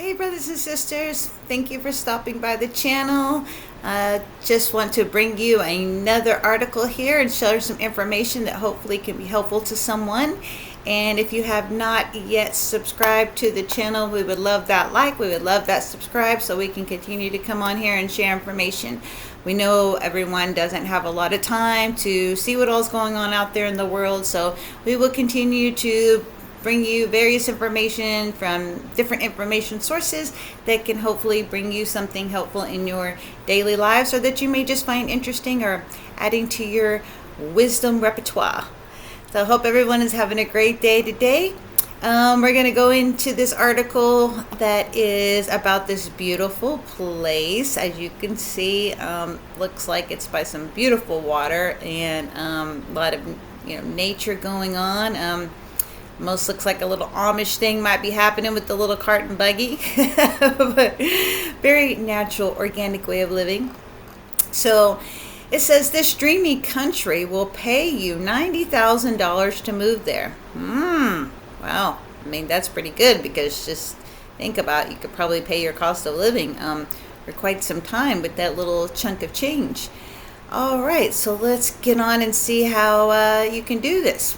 Hey, brothers and sisters, thank you for stopping by the channel. Just want to bring you another article here and share some information that hopefully can be helpful to someone. And if you have not yet subscribed to the channel, we would love that like, we would love that subscribe so we can continue to come on here and share information. We know everyone doesn't have a lot of time to see what all's going on out there in the world, so we will continue to bring you various information from different information sources that can hopefully bring you something helpful in your daily lives, or that you may just find interesting or adding to your wisdom repertoire. So I hope everyone is having a great day today. We're going to go into this article that is about this beautiful place. As you can see, looks like it's by some beautiful water and a lot of nature going on. Most looks like a little Amish thing might be happening with the little cart and buggy. But very natural, organic way of living. So it says this dreamy country will pay you $90,000 to move there. Well, I mean, that's pretty good, because just think about it, you could probably pay your cost of living for quite some time with that little chunk of change. All right, so let's get on and see how you can do this.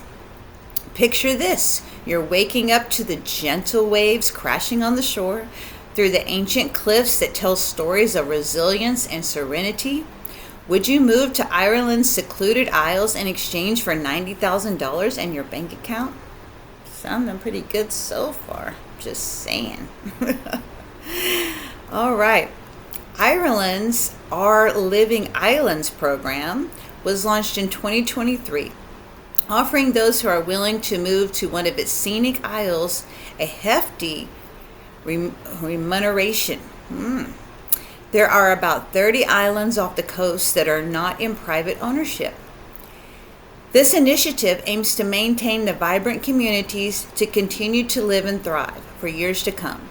Picture this. You're waking up to the gentle waves crashing on the shore, through the ancient cliffs that tell stories of resilience and serenity. Would you move to Ireland's secluded isles in exchange for $90,000 in your bank account? Sounding pretty good so far. Just saying. All right. Ireland's Our Living Islands program was launched in 2023. Offering those who are willing to move to one of its scenic isles a hefty remuneration. There are about 30 islands off the coast that are not in private ownership. This initiative aims to maintain the vibrant communities to continue to live and thrive for years to come.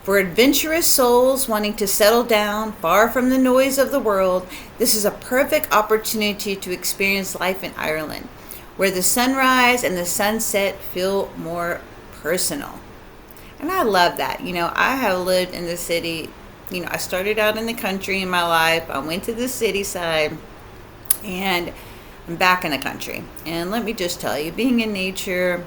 For adventurous souls wanting to settle down far from the noise of the world, this is a perfect opportunity to experience life in Ireland, where the sunrise and the sunset feel more personal. And I love that. I have lived in the city. I started out in the country in my life. I went to the city side, and I'm back in the country. And let me just tell you, being in nature,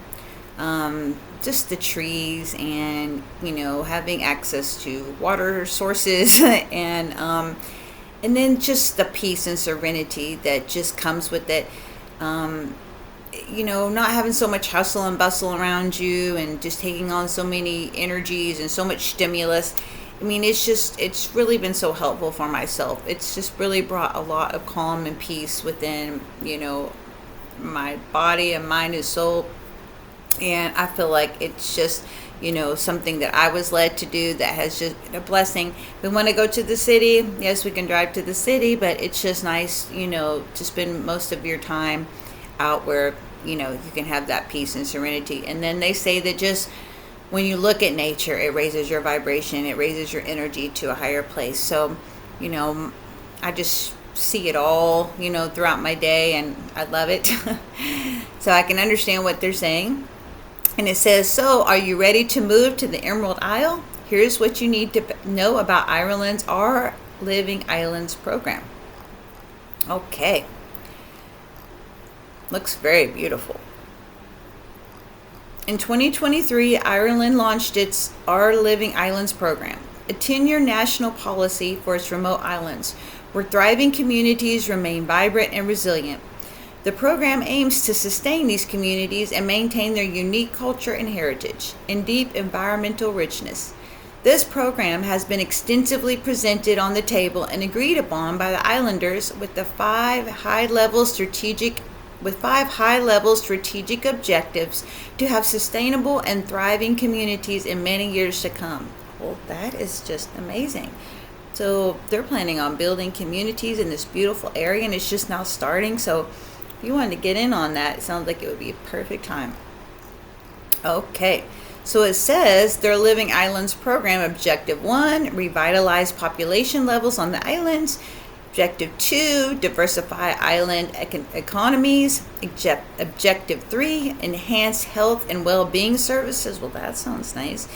just the trees and, having access to water sources and then just the peace and serenity that just comes with it. Not having so much hustle and bustle around you and just taking on so many energies and so much stimulus. I mean, it's really been so helpful for myself. It's just really brought a lot of calm and peace within, my body and mind and soul. And I feel like it's just, something that I was led to do that has just been a blessing. We want to go to the city. Yes, we can drive to the city, but it's just nice, to spend most of your time out where you can have that peace and serenity. And then they say that just when you look at nature, it raises your vibration, it raises your energy to a higher place. So I just see it all throughout my day, and I love it. So I can understand what they're saying. And it says, so are you ready to move to the Emerald Isle? Here's what you need to know about Ireland's Our Living Islands program. Okay. Looks very beautiful. In 2023, Ireland launched its Our Living Islands program, a 10-year national policy for its remote islands, where thriving communities remain vibrant and resilient. The program aims to sustain these communities and maintain their unique culture and heritage and deep environmental richness. This program has been extensively presented on the table and agreed upon by the islanders with five high-level strategic objectives to have sustainable and thriving communities in many years to come. Well, that is just amazing. So they're planning on building communities in this beautiful area, and it's just now starting. So if you wanted to get in on that, it sounds like it would be a perfect time. Okay, so it says their Living Islands program, Objective 1, revitalize population levels on the islands. Objective 2, diversify island economies. Objective 3, enhance health and well-being services. Well, that sounds nice.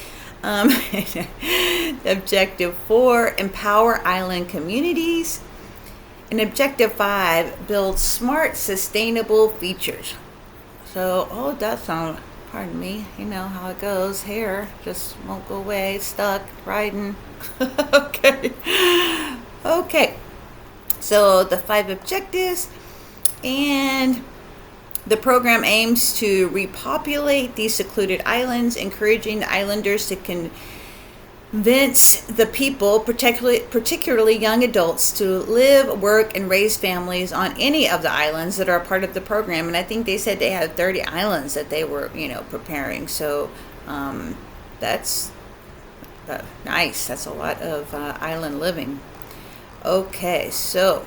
Objective 4, empower island communities. And Objective 5, build smart, sustainable features. So, oh, that sounds, pardon me, you know how it goes. Hair just won't go away, stuck, riding. Okay. Okay. So, the 5 objectives. And the program aims to repopulate these secluded islands, encouraging the islanders to convince the people, particularly young adults, to live, work, and raise families on any of the islands that are a part of the program. And I think they said they had 30 islands that they were, preparing. So that's nice. That's a lot of island living. Okay, so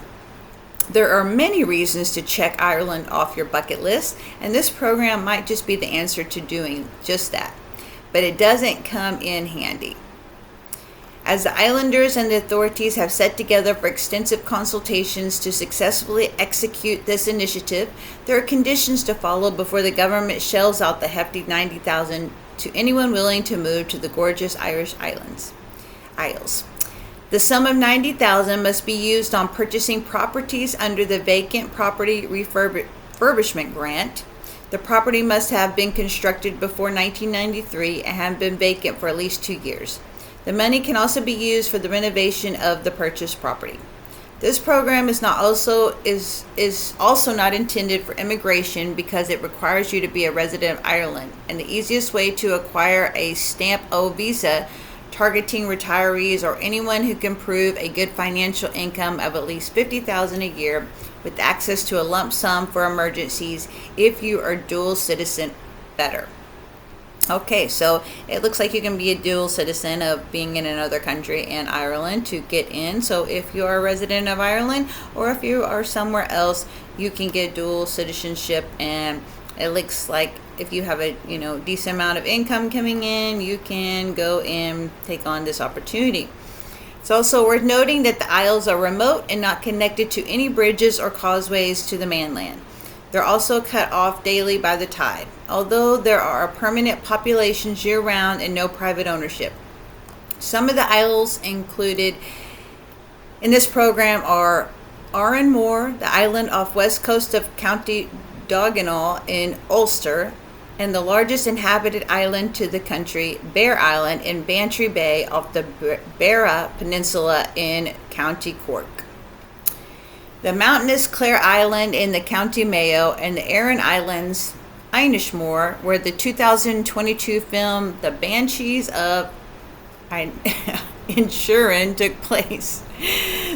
there are many reasons to check Ireland off your bucket list, and this program might just be the answer to doing just that. But it doesn't come in handy. As the islanders and the authorities have set together for extensive consultations to successfully execute this initiative, there are conditions to follow before the government shells out the hefty $90,000 to anyone willing to move to the gorgeous Irish Isles. The sum of $90,000 must be used on purchasing properties under the Vacant Property Refurbishment Grant. The property must have been constructed before 1993 and have been vacant for at least 2 years. The money can also be used for the renovation of the purchased property. This program is also not intended for immigration because it requires you to be a resident of Ireland, and the easiest way to acquire a Stamp O visa targeting retirees or anyone who can prove a good financial income of at least $50,000 a year with access to a lump sum for emergencies if you are dual citizen better. Okay, so it looks like you can be a dual citizen of being in another country and Ireland to get in. So if you are a resident of Ireland or if you are somewhere else, you can get dual citizenship, and it looks like if you have a decent amount of income coming in, you can go and take on this opportunity. It's also worth noting that the Isles are remote and not connected to any bridges or causeways to the mainland. They're also cut off daily by the tide, although there are permanent populations year-round and no private ownership. Some of the Isles included in this program are Aranmore, the island off west coast of County Donegal in Ulster, and the largest inhabited island to the country, Bear Island in Bantry Bay off the Beara Peninsula in County Cork. The mountainous Clare Island in the County Mayo, and the Aran Islands, Inishmore, where the 2022 film The Banshees of Inisherin took place.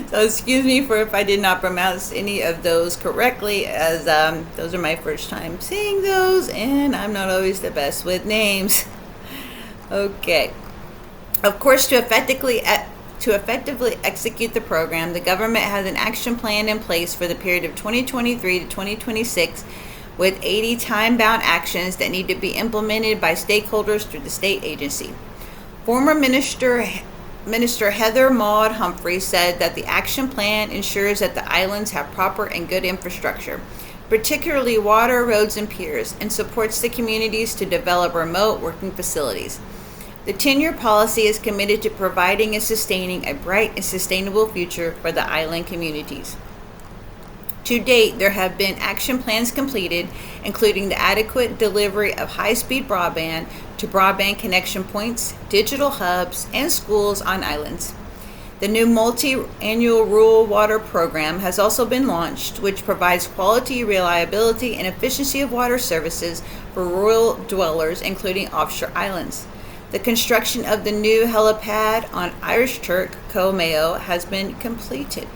So excuse me for if I did not pronounce any of those correctly, as those are my first time seeing those, and I'm not always the best with names. Okay. Of course, to effectively execute the program, the government has an action plan in place for the period of 2023 to 2026 with 80 time-bound actions that need to be implemented by stakeholders through the state agency. Former Minister Heather Maud Humphrey said that the action plan ensures that the islands have proper and good infrastructure, particularly water, roads, and piers, and supports the communities to develop remote working facilities. The 10-year policy is committed to providing and sustaining a bright and sustainable future for the island communities. To date, there have been action plans completed, including the adequate delivery of high-speed broadband to broadband connection points, digital hubs, and schools on islands. The new multi-annual rural water program has also been launched, which provides quality, reliability, and efficiency of water services for rural dwellers, including offshore islands. The construction of the new helipad on Irishturk, Co Mayo, has been completed.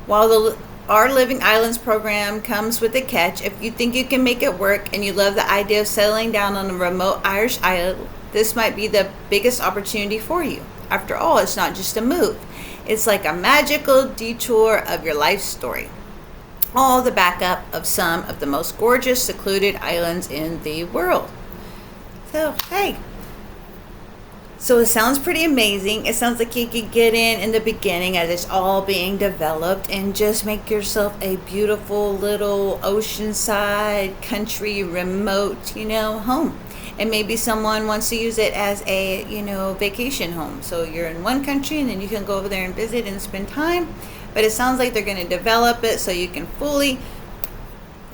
While the Our Living Islands program comes with a catch, if you think you can make it work and you love the idea of settling down on a remote Irish island, this might be the biggest opportunity for you. After all, it's not just a move. It's like a magical detour of your life story. All the backup of some of the most gorgeous, secluded islands in the world. So, hey, So it sounds pretty amazing. It sounds like you could get in the beginning as it's all being developed and just make yourself a beautiful little oceanside, country, remote, home. And maybe someone wants to use it as a, vacation home. So you're in one country and then you can go over there and visit and spend time. But it sounds like they're going to develop it so you can fully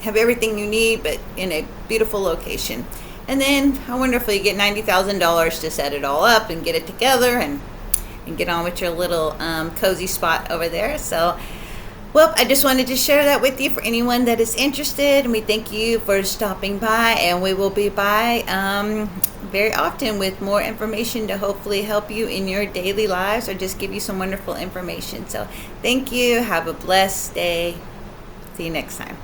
have everything you need, but in a beautiful location. And then how wonderful, you get $90,000 to set it all up and get it together and get on with your little cozy spot over there. So, well, I just wanted to share that with you for anyone that is interested. And we thank you for stopping by, and we will be by very often with more information to hopefully help you in your daily lives or just give you some wonderful information. So thank you. Have a blessed day. See you next time.